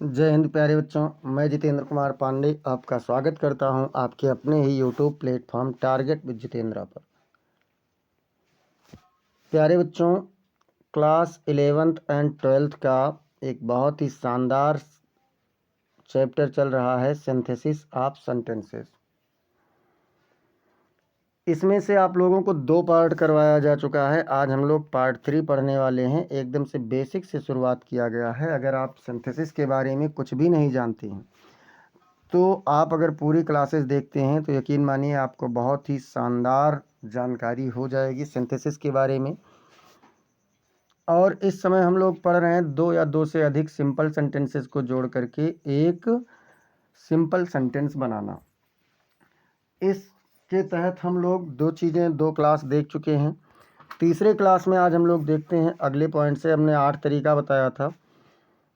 जय हिंद प्यारे बच्चों। मैं जितेंद्र कुमार पांडे आपका स्वागत करता हूं आपके अपने ही YouTube platform target with Jitendra पर। प्यारे बच्चों, क्लास 11th एंड 12th का एक बहुत ही शानदार चैप्टर चल रहा है, सिंथेसिस ऑफ सेंटेंसेस। इसमें से आप लोगों को 2 पार्ट करवाया जा चुका है। आज हम लोग पार्ट 3 पढ़ने वाले हैं। एकदम से बेसिक से शुरुआत किया गया है। अगर आप सिंथेसिस के बारे में कुछ भी नहीं जानते हैं तो आप अगर पूरी क्लासेस देखते हैं तो यकीन मानिए आपको बहुत ही शानदार जानकारी हो जाएगी सिंथेसिस के बारे में। और इस समय हम लोग पढ़ रहे हैं 2 या 2 से अधिक सिंपल सेंटेंसेस को जोड़ करके एक सिंपल सेंटेंस बनाना। इसके तहत हम लोग 2 क्लास देख चुके हैं। तीसरे क्लास में आज हम लोग देखते हैं अगले पॉइंट से। हमने 8 तरीका बताया था।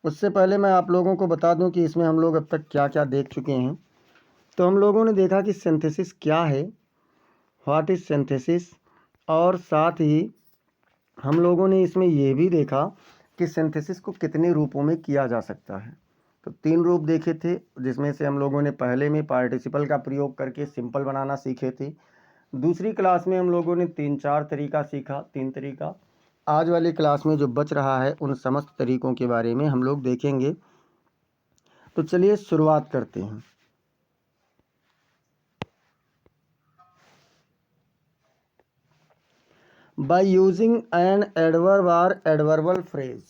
उससे पहले मैं आप लोगों को बता दूं कि इसमें हम लोग अब तक क्या क्या देख चुके हैं। तो हम लोगों ने देखा कि सिंथेसिस क्या है, व्हाट इज सिंथेसिस, और साथ ही हम लोगों ने इसमें यह भी देखा कि सिंथेसिस को कितने रूपों में किया जा सकता है। तो 3 रूप देखे थे, जिसमें से हम लोगों ने पहले में पार्टिसिपल का प्रयोग करके सिंपल बनाना सीखे थे। दूसरी क्लास में हम लोगों ने 3-4 तरीका सीखा, 3 तरीका। आज वाली क्लास में जो बच रहा है उन समस्त तरीकों के बारे में हम लोग देखेंगे। तो चलिए शुरुआत करते हैं। बाय यूजिंग एन एडवर्ब और एडवर्बल फ्रेज,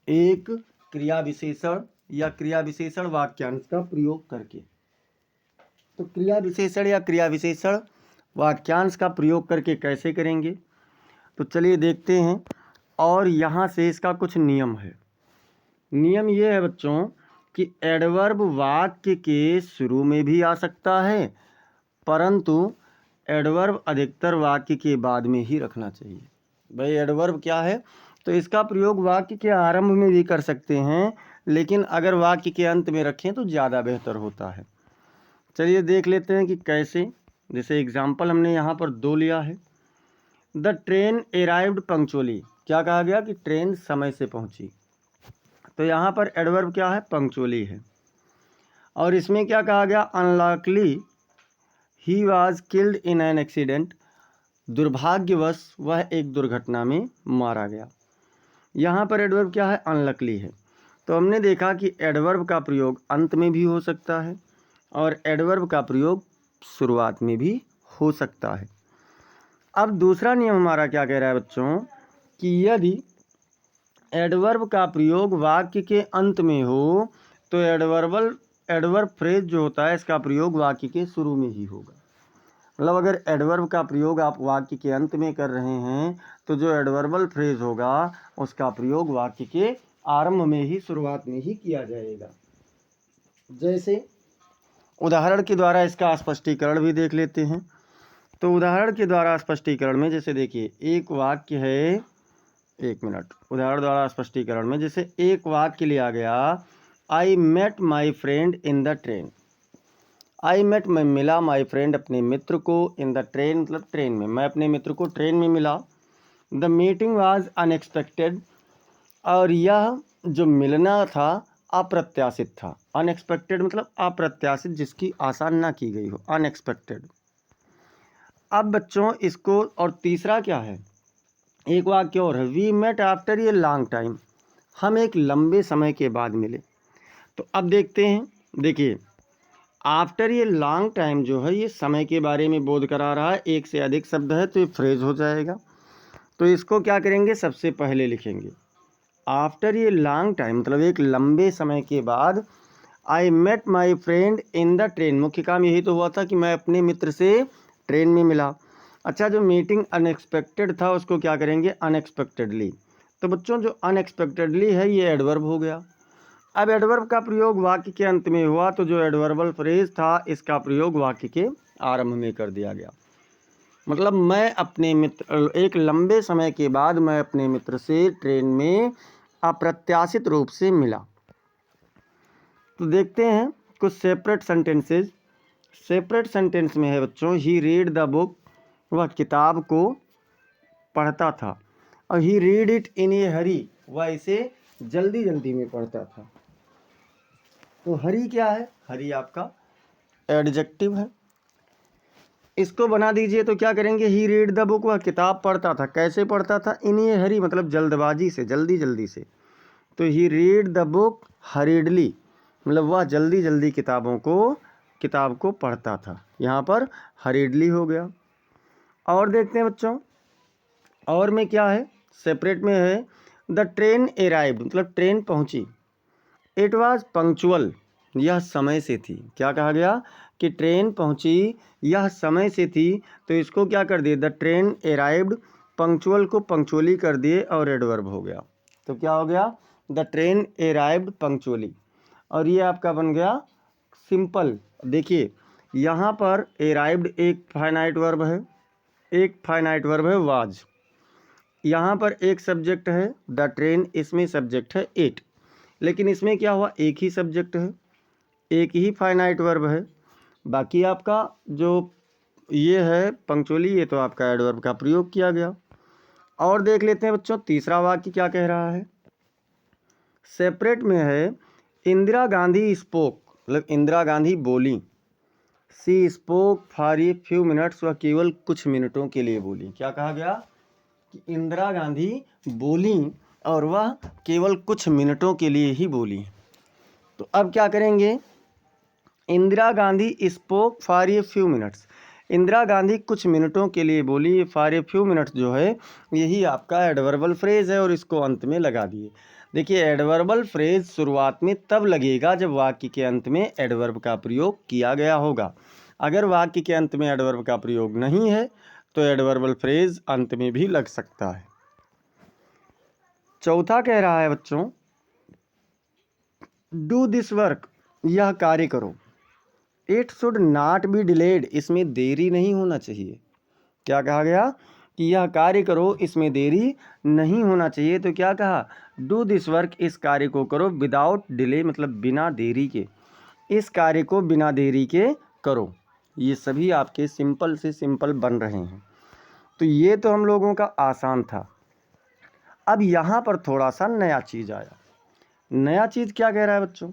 एक क्रिया विशेषण या क्रिया विशेषण वाक्यांश का प्रयोग करके। तो क्रिया विशेषण या क्रिया विशेषण वाक्यांश का प्रयोग करके कैसे करेंगे, तो चलिए देखते हैं। और यहाँ से इसका कुछ नियम है। नियम ये है बच्चों कि एडवर्ब वाक्य के शुरू में भी आ सकता है, परंतु एडवर्ब अधिकतर वाक्य के बाद में ही रखना चाहिए। भाई एडवर्ब क्या है, तो इसका प्रयोग वाक्य के आरंभ में भी कर सकते हैं, लेकिन अगर वाक्य के अंत में रखें तो ज़्यादा बेहतर होता है। चलिए देख लेते हैं कि कैसे। जैसे एग्जाम्पल हमने यहाँ पर 2 लिया है। द ट्रेन अराइव्ड पंक्चुअली, क्या कहा गया कि ट्रेन समय से पहुँची। तो यहाँ पर एडवर्ब क्या है, पंक्चुअली है। और इसमें क्या कहा गया, unluckily he was killed in an accident, दुर्भाग्यवश वह एक दुर्घटना में मारा गया। यहाँ पर एडवर्ब क्या है, अनलकली है। तो हमने देखा कि एडवर्ब का प्रयोग अंत में भी हो सकता है और एडवर्ब का प्रयोग शुरुआत में भी हो सकता है। अब दूसरा नियम हमारा क्या कह रहा है बच्चों, कि यदि एडवर्ब का प्रयोग वाक्य के अंत में हो तो एडवर्ब फ्रेज जो होता है इसका प्रयोग वाक्य के शुरू में ही होगा। मतलब अगर एडवर्ब का प्रयोग आप वाक्य के अंत में कर रहे हैं तो जो एडवर्बल फ्रेज होगा उसका प्रयोग वाक्य के आरंभ में ही, शुरुआत में ही किया जाएगा। जैसे उदाहरण के द्वारा इसका स्पष्टीकरण भी देख लेते हैं। तो उदाहरण के द्वारा स्पष्टीकरण में जैसे देखिए, एक वाक्य है, 1 मिनट, उदाहरण द्वारा स्पष्टीकरण में जैसे एक वाक्य लिया गया, I met my friend in the train. I met, मैं मिला, माई फ्रेंड अपने मित्र को, इन द ट्रेन मतलब ट्रेन में, मैं अपने मित्र को ट्रेन में मिला। द मीटिंग वाज अनएक्सपेक्टेड, और यह जो मिलना था अप्रत्याशित था। अनएक्सपेक्टेड मतलब अप्रत्याशित, जिसकी आशा ना की गई हो, अनएक्सपेक्टेड। अब बच्चों इसको, और तीसरा क्या है, एक वाक्य और है, we met after a long time, हम एक लंबे समय के बाद मिले। तो अब देखते हैं, देखिए आफ्टर ये लॉन्ग टाइम जो है ये समय के बारे में बोध करा रहा है, एक से अधिक शब्द है तो ये फ्रेज हो जाएगा। तो इसको क्या करेंगे, सबसे पहले लिखेंगे आफ्टर ये लॉन्ग टाइम मतलब एक लंबे समय के बाद। I met my friend in the train, मुख्य काम यही तो हुआ था कि मैं अपने मित्र से ट्रेन में मिला। अच्छा, जो मीटिंग अनएक्सपेक्टेड था उसको क्या करेंगे, अनएक्सपेक्टेडली। तो बच्चों जो अनएक्सपेक्टेडली है ये एडवर्ब हो गया। अब एडवर्ब का प्रयोग वाक्य के अंत में हुआ तो जो एडवर्बल फ्रेज था इसका प्रयोग वाक्य के आरंभ में कर दिया गया। मतलब मैं अपने मित्र, एक लंबे समय के बाद मैं अपने मित्र से ट्रेन में अप्रत्याशित रूप से मिला। तो देखते हैं कुछ सेपरेट सेंटेंसेस। सेपरेट सेंटेंस में है बच्चों, ही रीड द बुक, वह किताब को पढ़ता था। और ही रीड इट इन ए हरी, वह इसे जल्दी जल्दी में पढ़ता था। तो हरी क्या है? हरी आपका एडजेक्टिव है। इसको बना दीजिए तो क्या करेंगे? ही रीड द बुक, वह किताब पढ़ता था। कैसे पढ़ता था? इन ये हरी मतलब जल्दबाजी से, जल्दी जल्दी से। तो ही रीड द बुक हरीडली मतलब वह जल्दी जल्दी किताब को पढ़ता था। यहाँ पर हरीडली हो गया। और देखते हैं बच्चों, और में क्या है? सेपरेट में है द ट्रेन अराइव्ड मतलब ट्रेन पहुंची। इट वाज पंक्चुअल यह समय से थी। क्या कहा गया? कि ट्रेन पहुंची, यह समय से थी। तो इसको क्या कर दिए? द ट्रेन अराइव्ड, पंक्चुअल को पंक्चुअली कर दिए और एडवर्ब हो गया। तो क्या हो गया? The train arrived punctually. और ये आपका बन गया सिंपल। देखिए यहाँ पर अराइव्ड एक फाइनाइट वर्ब है, एक फाइनाइट वर्ब है वाज। यहाँ पर एक सब्जेक्ट है द ट्रेन, इसमें सब्जेक्ट है इट। लेकिन इसमें क्या हुआ? एक ही सब्जेक्ट है, एक ही फाइनाइट वर्ब है। बाकी आपका जो ये है पंक्चुअली, ये तो आपका एडवर्ब का प्रयोग किया गया। और देख लेते हैं बच्चों तीसरा वाक्य क्या कह रहा है। सेपरेट में है इंदिरा गांधी स्पोक मतलब इंदिरा गांधी बोली। She spoke for a few minutes, वह केवल कुछ मिनटों के लिए बोली। क्या कहा गया? कि इंदिरा गांधी बोली और वह केवल कुछ मिनटों के लिए ही बोली। तो अब क्या करेंगे? Indira Gandhi spoke for a few minutes, Indira Gandhi कुछ मिनटों के लिए बोली। ये फॉर ए फ्यू मिनट्स जो है यही आपका एडवर्बल फ्रेज है और इसको अंत में लगा दिए। देखिए एडवर्बल फ्रेज शुरुआत में तब लगेगा जब वाक्य के अंत में एडवर्ब का प्रयोग किया गया होगा। अगर वाक्य के अंत में एडवर्ब का प्रयोग नहीं है तो एडवर्बल फ्रेज अंत में भी लग सकता है। चौथा कह रहा है बच्चों डू दिस वर्क, यह कार्य करो। It should not be delayed, इसमें देरी नहीं होना चाहिए। क्या कहा गया? कि यह कार्य करो, इसमें देरी नहीं होना चाहिए। तो क्या कहा? डू दिस वर्क, इस कार्य को करो विदाउट डिले मतलब बिना देरी के। इस कार्य को बिना देरी के करो। ये सभी आपके सिंपल से सिंपल बन रहे हैं। तो ये तो हम लोगों का आसान था। अब यहाँ पर थोड़ा सा नया चीज़ आया। नया चीज़ क्या कह रहा है बच्चों?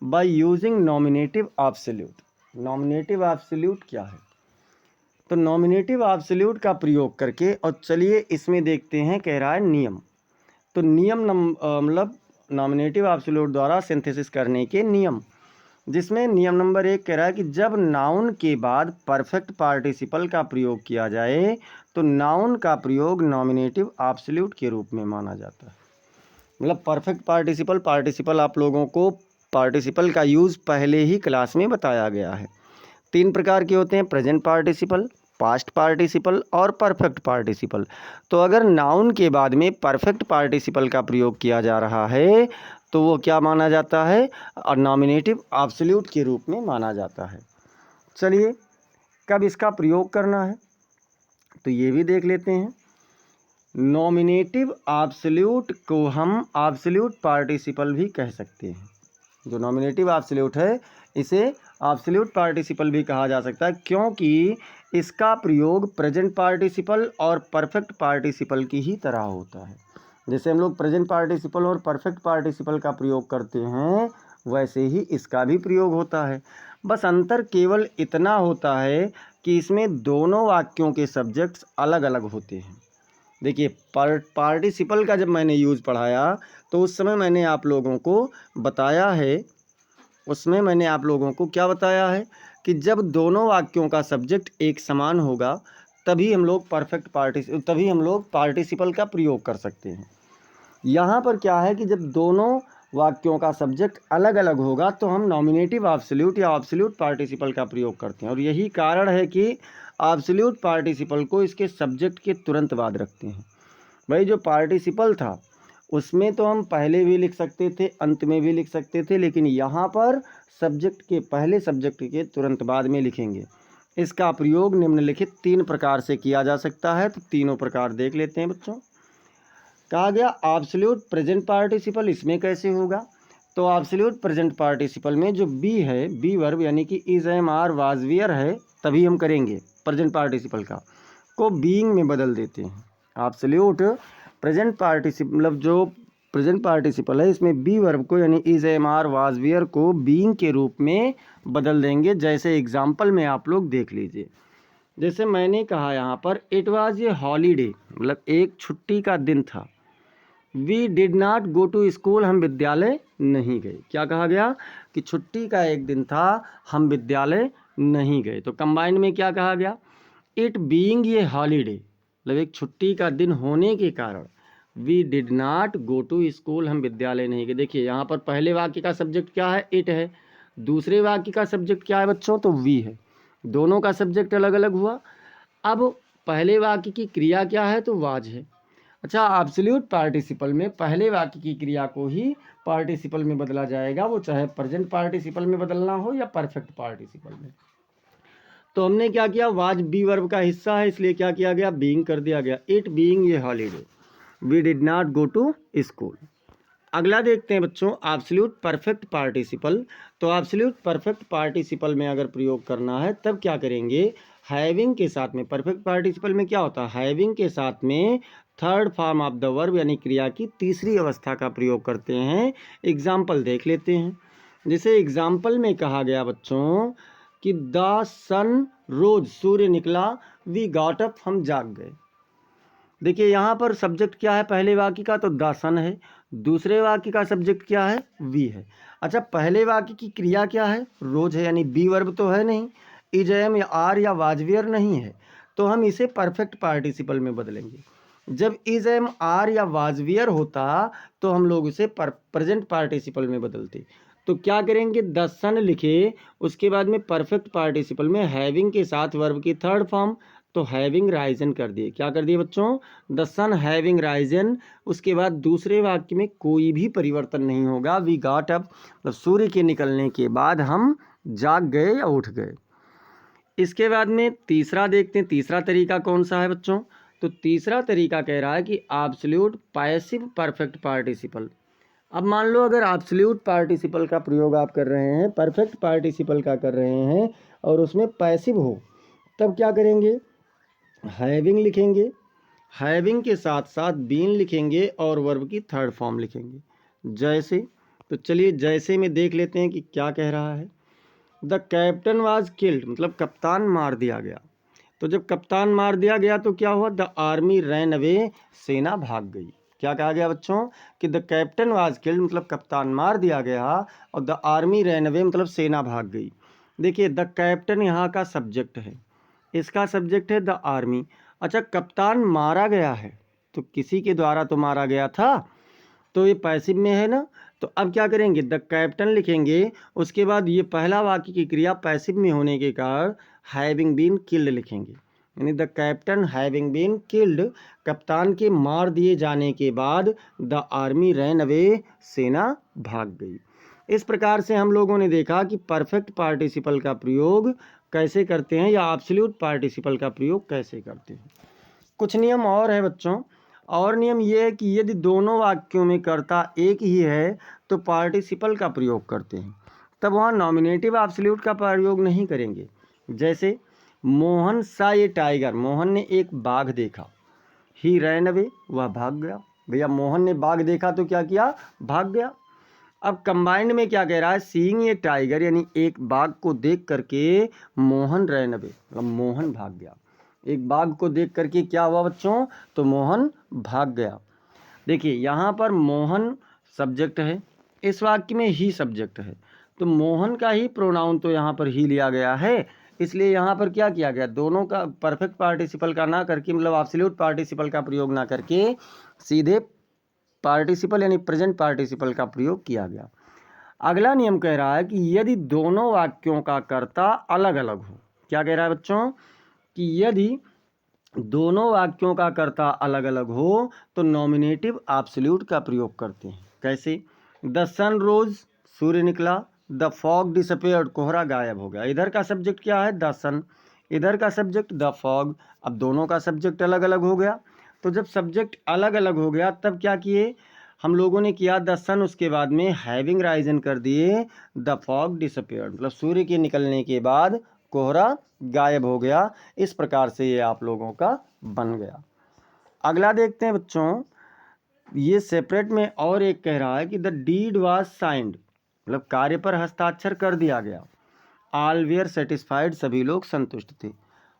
By using nominative absolute. Nominative absolute क्या है? तो नॉमिनेटिव एब्सोल्यूट का प्रयोग करके, और चलिए इसमें देखते हैं, कह रहा है नियम। तो नियम मतलब नॉमिनेटिव एब्सोल्यूट द्वारा सिंथेसिस करने के नियम, जिसमें नियम नंबर 1 कह रहा है कि जब नाउन के बाद परफेक्ट पार्टिसिपल का प्रयोग किया जाए तो नाउन का प्रयोग नॉमिनेटिव एब्सोल्यूट के रूप में माना जाता है। मतलब परफेक्ट पार्टिसिपल आप लोगों को पार्टिसिपल का यूज़ पहले ही क्लास में बताया गया है। 3 प्रकार के होते हैं, प्रेजेंट पार्टिसिपल, पास्ट पार्टिसिपल और परफेक्ट पार्टिसिपल। तो अगर नाउन के बाद में परफेक्ट पार्टिसिपल का प्रयोग किया जा रहा है तो वो क्या माना जाता है? और नॉमिनेटिव एब्सोल्यूट के रूप में माना जाता है। चलिए कब इसका प्रयोग करना है तो ये भी देख लेते हैं। नॉमिनेटिव एब्सोल्यूट को हम एब्सोल्यूट पार्टिसिपल भी कह सकते हैं। जो नॉमिनेटिव एब्सोल्यूट है इसे एब्सोल्यूट पार्टिसिपल भी कहा जा सकता है, क्योंकि इसका प्रयोग प्रेजेंट पार्टिसिपल और परफेक्ट पार्टिसिपल की ही तरह होता है। जैसे हम लोग प्रेजेंट पार्टिसिपल और परफेक्ट पार्टिसिपल का प्रयोग करते हैं वैसे ही इसका भी प्रयोग होता है। बस अंतर केवल इतना होता है कि इसमें दोनों वाक्यों के सब्जेक्ट्स अलग अलग होते हैं। देखिए पार्टिसिपल का जब मैंने यूज़ पढ़ाया तो उस समय मैंने आप लोगों को बताया है, उसमें मैंने आप लोगों को क्या बताया है कि जब दोनों वाक्यों का सब्जेक्ट एक समान होगा तभी हम लोग पार्टिसिपल का प्रयोग कर सकते हैं। यहाँ पर क्या है कि जब दोनों वाक्यों का सब्जेक्ट अलग अलग होगा तो हम नॉमिनेटिव एब्सोल्यूट या एब्सोल्यूट पार्टिसिपल का प्रयोग करते हैं। और यही कारण है कि एब्सोल्यूट पार्टिसिपल को इसके सब्जेक्ट के तुरंत बाद रखते हैं। भाई जो पार्टिसिपल था उसमें तो हम पहले भी लिख सकते थे, अंत में भी लिख सकते थे, लेकिन यहाँ पर सब्जेक्ट के पहले सब्जेक्ट के तुरंत बाद में लिखेंगे। इसका प्रयोग निम्नलिखित 3 प्रकार से किया जा सकता है। तो तीनों प्रकार देख लेते हैं बच्चों। कहा गया एब्सोल्यूट प्रेजेंट पार्टिसिपल, इसमें कैसे होगा? तो एब्सोल्यूट प्रेजेंट पार्टिसिपल में जो बी है, बी वर्ब यानी कि is, am, are, was, were है, तभी हम करेंगे प्रेजेंट पार्टिसिपल को बीइंग में बदल देते हैं। एब्सोल्यूट प्रेजेंट पार्टिसिपल मतलब जो प्रेजेंट पार्टिसिपल है, इसमें बी वर्ब को यानी is, am, are, was, were को बीइंग के रूप में बदल देंगे। जैसे एग्जाम्पल में आप लोग देख लीजिए, जैसे मैंने कहा यहाँ पर इट वाज ए हॉलीडे, मतलब एक छुट्टी का दिन था। We did not go to school, हम विद्यालय नहीं गए। क्या कहा गया कि छुट्टी का एक दिन था, हम विद्यालय नहीं गए। तो कंबाइंड में क्या कहा गया, इट बीइंग ए हॉलीडे, मतलब एक छुट्टी का दिन होने के कारण we did not go to school, हम विद्यालय नहीं गए। देखिए यहाँ पर पहले वाक्य का सब्जेक्ट क्या है, इट है। दूसरे वाक्य का सब्जेक्ट क्या है बच्चों, तो वी है। दोनों का सब्जेक्ट अलग अलग हुआ। अब पहले वाक्य की क्रिया क्या है, तो वाज है। अच्छा, एब्सोल्यूट पार्टिसिपल में पहले वाक्य की क्रिया को ही पार्टिसिपल में बदला जाएगा, वो चाहे प्रेजेंट पार्टिसिपल में बदलना हो या परफेक्ट पार्टिसिपल में। तो हमने क्या किया, वाज बी वर्ब का हिस्सा है, इसलिए क्या किया गया, बीइंग कर दिया गया। It being a holiday, we did not go to school. अगला देखते हैं बच्चों, एब्सोल्यूट परफेक्ट पार्टिसिपल। तो एब्सोल्यूट परफेक्ट पार्टिसिपल में अगर प्रयोग करना है तब क्या करेंगे, हैविंग के साथ में। परफेक्ट पार्टिसिपल में क्या होता है, हैविंग के साथ में third form of the verb यानी क्रिया की तीसरी अवस्था का प्रयोग करते हैं। एग्जाम्पल देख लेते हैं। जैसे एग्जाम्पल में कहा गया बच्चों कि द सन रोज, सूर्य निकला, वी गॉट अप, हम जाग गए। देखिए यहाँ पर सब्जेक्ट क्या है पहले वाक्य का, तो द सन है। दूसरे वाक्य का सब्जेक्ट क्या है, वी है। अच्छा, पहले वाक्य की क्रिया क्या है, रोज है, यानी बी वर्ब तो है नहीं, इज, एम या आर या वाजवियर नहीं है, तो हम इसे परफेक्ट पार्टिसिपल में बदलेंगे। जब इज, एम, आर या वाजवियर होता तो हम लोग इसे प्रेजेंट पार्टिसिपल में बदलते। तो क्या करेंगे, द सन लिखे, उसके बाद में परफेक्ट पार्टिसिपल में हैविंग के साथ वर्ब की थर्ड फॉर्म, तो हैविंग राइजन कर दिए। क्या कर दिए बच्चों, द सन हैविंग राइजन। उसके बाद दूसरे वाक्य में कोई भी परिवर्तन नहीं होगा, वी गॉट अप, मतलब सूर्य के निकलने के बाद हम जाग गए या उठ गए। इसके बाद में तीसरा देखते हैं, तीसरा तरीका कौन सा है बच्चों, तो तीसरा तरीका कह रहा है कि एब्सोल्यूट पैसिव परफेक्ट पार्टिसिपल। अब मान लो अगर एब्सोल्यूट पार्टिसिपल का प्रयोग आप कर रहे हैं, परफेक्ट पार्टिसिपल का कर रहे हैं और उसमें पैसिव हो, तब क्या करेंगे, हैविंग लिखेंगे, हैविंग के साथ साथ बीन लिखेंगे और वर्ब की थर्ड फॉर्म लिखेंगे। जैसे, तो चलिए जैसे में देख लेते हैं कि क्या कह रहा है। द कैप्टन वाज किल्ड, मतलब कप्तान मार दिया गया। तो जब कप्तान मार दिया गया तो क्या हुआ, द आर्मी रैन अवे, सेना भाग गई। क्या कहा गया बच्चों कि द कैप्टन वाज किल्ड, मतलब कप्तान मार दिया गया, और द आर्मी रैन अवे मतलब सेना भाग गई। देखिए द कैप्टन यहाँ का सब्जेक्ट है, इसका सब्जेक्ट है द आर्मी। अच्छा, कप्तान मारा गया है तो किसी के द्वारा तो मारा गया था, तो ये पैसिव में है ना। तो अब क्या करेंगे, द कैप्टन लिखेंगे, उसके बाद ये पहला वाक्य की क्रिया पैसिव में होने के कारण हैविंग बीन किल्ड लिखेंगे, यानी the captain having been killed, कप्तान के मार दिए जाने के बाद द आर्मी रैन अवे, सेना भाग गई। इस प्रकार से हम लोगों ने देखा कि परफेक्ट पार्टिसिपल का प्रयोग कैसे करते हैं या एब्सोल्यूट पार्टिसिपल का प्रयोग कैसे करते हैं। कुछ नियम और है बच्चों, और नियम ये है कि यदि दोनों वाक्यों में कर्ता एक ही है तो पार्टिसिपल का प्रयोग करते हैं, तब वहाँ नॉमिनेटिव एब्सोल्यूट का प्रयोग नहीं करेंगे। जैसे मोहन सा ये टाइगर, मोहन ने एक बाघ देखा, ही रैन अवे, वह भाग गया। भैया मोहन ने बाघ देखा तो क्या किया, भाग गया। अब कंबाइंड में क्या कह रहा है, सीइंग ए टाइगर, यानी एक बाघ को देख करके मोहन रैन अवे, मतलब मोहन भाग गया। एक बाघ को देख करके क्या हुआ बच्चों, तो मोहन भाग गया। देखिए यहाँ पर मोहन सब्जेक्ट है, इस वाक्य में ही सब्जेक्ट है, तो मोहन का ही प्रोनाउन तो यहाँ पर ही लिया गया है, इसलिए यहाँ पर क्या किया गया, दोनों का परफेक्ट पार्टिसिपल का ना करके, मतलब एब्सोल्यूट पार्टिसिपल का प्रयोग ना करके सीधे पार्टिसिपल यानी प्रेजेंट पार्टिसिपल का प्रयोग किया गया। अगला नियम कह रहा है कि यदि दोनों वाक्यों का कर्ता अलग अलग हो, क्या कह रहा है बच्चों कि यदि दोनों वाक्यों का कर्ता अलग अलग हो तो नॉमिनेटिव एब्सोल्यूट का प्रयोग करते हैं। कैसे, द सन रोज, सूर्य निकला, द फॉग डिसअपीयर्ड, कोहरा गायब हो गया। इधर का सब्जेक्ट क्या है, द सन, इधर का सब्जेक्ट द फॉग। अब दोनों का सब्जेक्ट अलग अलग हो गया, तो जब सब्जेक्ट अलग अलग हो गया तब क्या किए हम लोगों ने, किया द सन, उसके बाद में हैविंग राइजन कर दिए, द फॉग डिसअपीयर्ड, मतलब सूर्य के निकलने के बाद कोहरा गायब हो गया। इस प्रकार से ये आप लोगों का बन गया। अगला देखते हैं बच्चों, ये सेपरेट में और एक कह रहा है कि द डीड वाज साइंड, मतलब कार्य पर हस्ताक्षर कर दिया गया। ऑल वेयर सेटिस्फाइड, सभी लोग संतुष्ट थे।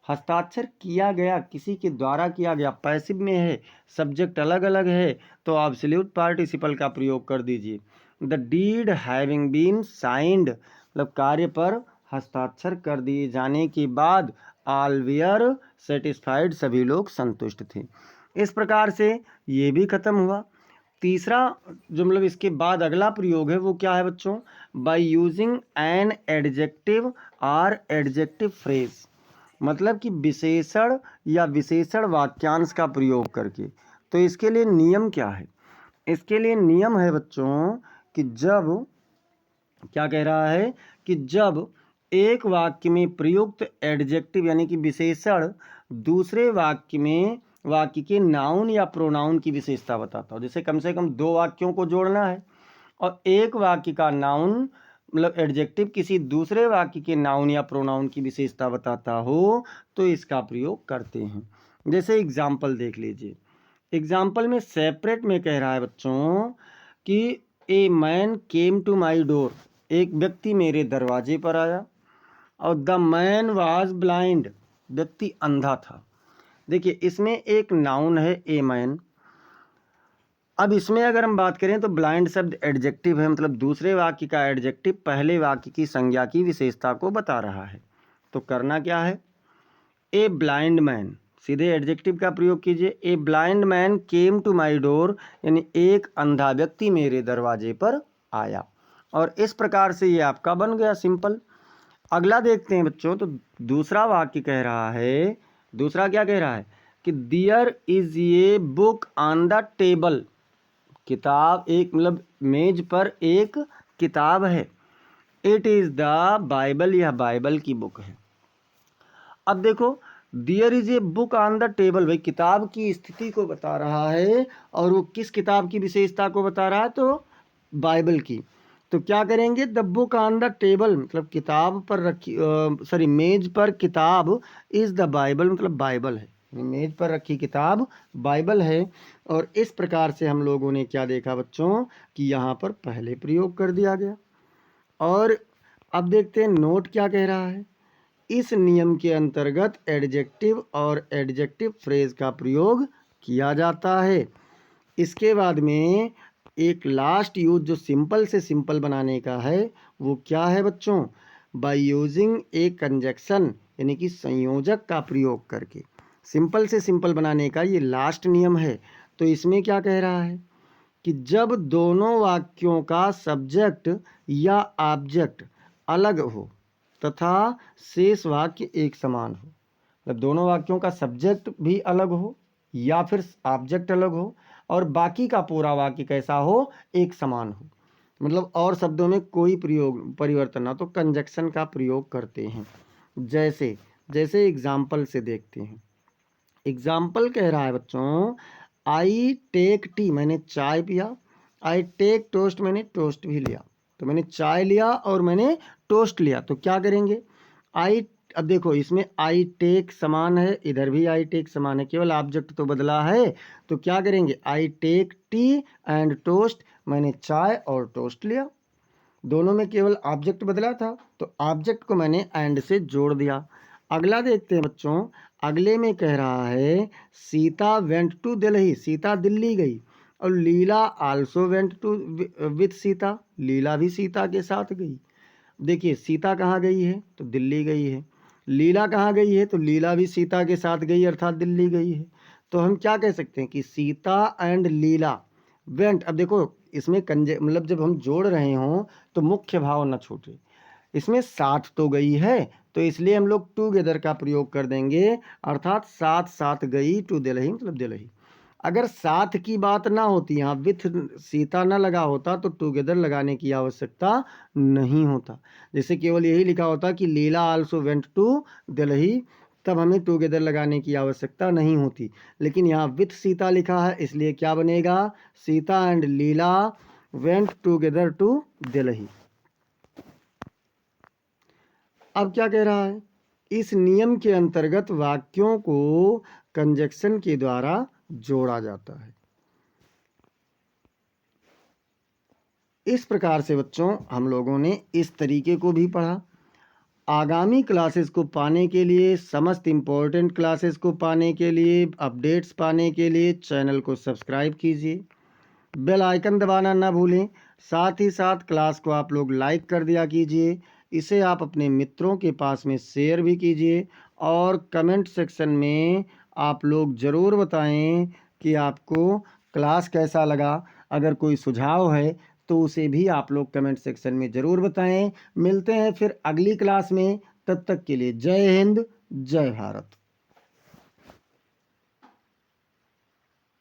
हस्ताक्षर किया गया, किसी के द्वारा किया गया, पैसिव में है, सब्जेक्ट अलग अलग है, तो एब्सोल्यूट पार्टिसिपल का प्रयोग कर दीजिए। The deed having been signed, मतलब कार्य पर हस्ताक्षर कर दिए जाने के बाद ऑल वेयर सेटिस्फाइड, सभी लोग संतुष्ट थे। इस प्रकार से ये भी खत्म हुआ। तीसरा जो मतलब इसके बाद अगला प्रयोग है वो क्या है बच्चों, बाय यूजिंग एन एडजेक्टिव और एडजेक्टिव फ्रेज, मतलब कि विशेषण या विशेषण वाक्यांश का प्रयोग करके। तो इसके लिए नियम क्या है, इसके लिए नियम है बच्चों कि जब, क्या कह रहा है कि जब एक वाक्य में प्रयुक्त एडजेक्टिव यानी कि विशेषण दूसरे वाक्य में वाक्य के नाउन या प्रोनाउन की विशेषता बताता हो, जैसे कम से कम 2 वाक्यों को जोड़ना है और एक वाक्य का नाउन मतलब एडजेक्टिव किसी दूसरे वाक्य के नाउन या प्रोनाउन की विशेषता बताता हो, तो इसका प्रयोग करते हैं। जैसे एग्जाम्पल देख लीजिए। एग्जाम्पल में सेपरेट में कह रहा है बच्चों कि a man came to my door, एक व्यक्ति मेरे दरवाजे पर आया, और द मैन वाज ब्लाइंड, व्यक्ति अंधा था। देखिए इसमें एक नाउन है ए मैन। अब इसमें अगर हम बात करें तो ब्लाइंड शब्द एडजेक्टिव है, मतलब दूसरे वाक्य का एडजेक्टिव पहले वाक्य की संज्ञा की विशेषता को बता रहा है। तो करना क्या है, ए ब्लाइंड मैन, सीधे एडजेक्टिव का प्रयोग कीजिए। A blind man came to my door, यानी एक अंधा व्यक्ति मेरे दरवाजे पर आया। और इस प्रकार से ये आपका बन गया सिंपल। अगला देखते हैं बच्चों। तो दूसरा वाक्य कह रहा है, दूसरा क्या कह रहा है कि there is a book on the table, किताब एक मतलब मेज पर एक किताब है। इट इज़ द बाइबल, यह बाइबल की बुक है। अब देखो there is a book on the table, भाई किताब की स्थिति को बता रहा है और वो किस किताब की विशेषता को बता रहा है, तो बाइबल की। तो क्या करेंगे, the book on the table मतलब किताब पर रखी, सॉरी मेज पर किताब, इज द बाइबल मतलब बाइबल है, मेज पर रखी किताब बाइबल है। और इस प्रकार से हम लोगों ने क्या देखा बच्चों कि यहाँ पर पहले प्रयोग कर दिया गया। और अब देखते हैं नोट क्या कह रहा है। इस नियम के अंतर्गत एडजेक्टिव और एडजेक्टिव फ्रेज का प्रयोग किया जाता है। इसके बाद में एक लास्ट यूज जो सिंपल से सिंपल बनाने का है वो क्या है बच्चों, बाय यूजिंग ए कंजक्शन, यानी कि संयोजक का प्रयोग करके। सिंपल से सिंपल बनाने का ये लास्ट नियम है। तो इसमें क्या कह रहा है कि जब दोनों वाक्यों का सब्जेक्ट या ऑब्जेक्ट अलग हो तथा शेष वाक्य एक समान हो, मतलब दोनों वाक्यों का सब्जेक्ट भी अलग हो या फिर ऑब्जेक्ट अलग हो और बाकी का पूरा वाक्य कैसा हो, एक समान हो, मतलब और शब्दों में कोई प्रयोग परिवर्तन ना, तो कंजक्शन का प्रयोग करते हैं। जैसे जैसे एग्जाम्पल से देखते हैं। एग्जाम्पल कह रहा है बच्चों, आई टेक टी, मैंने चाय पिया। आई टेक टोस्ट, मैंने टोस्ट भी लिया। तो मैंने चाय लिया और मैंने टोस्ट लिया, तो क्या करेंगे, आई, अब देखो इसमें आई टेक समान है, इधर भी आई टेक समान है, केवल ऑब्जेक्ट तो बदला है। तो क्या करेंगे, I take tea and toast, मैंने चाय और टोस्ट लिया। दोनों में केवल ऑब्जेक्ट बदला था, तो ऑब्जेक्ट को मैंने एंड से जोड़ दिया। अगला देखते हैं बच्चों। अगले में कह रहा है सीता वेंट टू दिल्ली, सीता दिल्ली गई। और Leela also went to with Sita, Leela भी सीता के साथ गई। देखिए सीता कहाँ गई है, तो दिल्ली गई है। लीला कहाँ गई है, तो लीला भी सीता के साथ गई अर्थात दिल्ली गई है। तो हम क्या कह सकते हैं कि सीता एंड लीला वेंट। अब देखो इसमें कंजे मतलब जब हम जोड़ रहे हों तो मुख्य भाव न छूटे। इसमें साथ तो गई है, तो इसलिए हम लोग टूगेदर का प्रयोग कर देंगे, अर्थात साथ साथ गई टू दिल्ली मतलब दिल्ली। अगर साथ की बात ना होती, यहाँ विथ सीता ना लगा होता तो टुगेदर लगाने की आवश्यकता नहीं होता। जैसे केवल यही लिखा होता कि लीला आल्सो वेंट टू दिल्ली, तब हमें टुगेदर लगाने की आवश्यकता नहीं होती। लेकिन यहाँ विथ सीता लिखा है, इसलिए क्या बनेगा, Sita and Leela went together to Delhi. अब क्या कह रहा है, इस नियम के अंतर्गत वाक्यों को कंजक्शन के द्वारा जोड़ा जाता है। इस प्रकार से बच्चों हम लोगों ने इस तरीके को भी पढ़ा। आगामी क्लासेस को पाने के लिए, समस्त इम्पोर्टेंट क्लासेस को पाने के लिए, अपडेट्स पाने के लिए चैनल को सब्सक्राइब कीजिए, बेल आइकन दबाना ना भूलें। साथ ही साथ क्लास को आप लोग लाइक कर दिया कीजिए, इसे आप अपने मित्रों के पास में शेयर भी कीजिए और कमेंट सेक्शन में आप लोग ज़रूर बताएं कि आपको क्लास कैसा लगा। अगर कोई सुझाव है तो उसे भी आप लोग कमेंट सेक्शन में ज़रूर बताएं। मिलते हैं फिर अगली क्लास में, तब तक के लिए जय हिंद, जय भारत।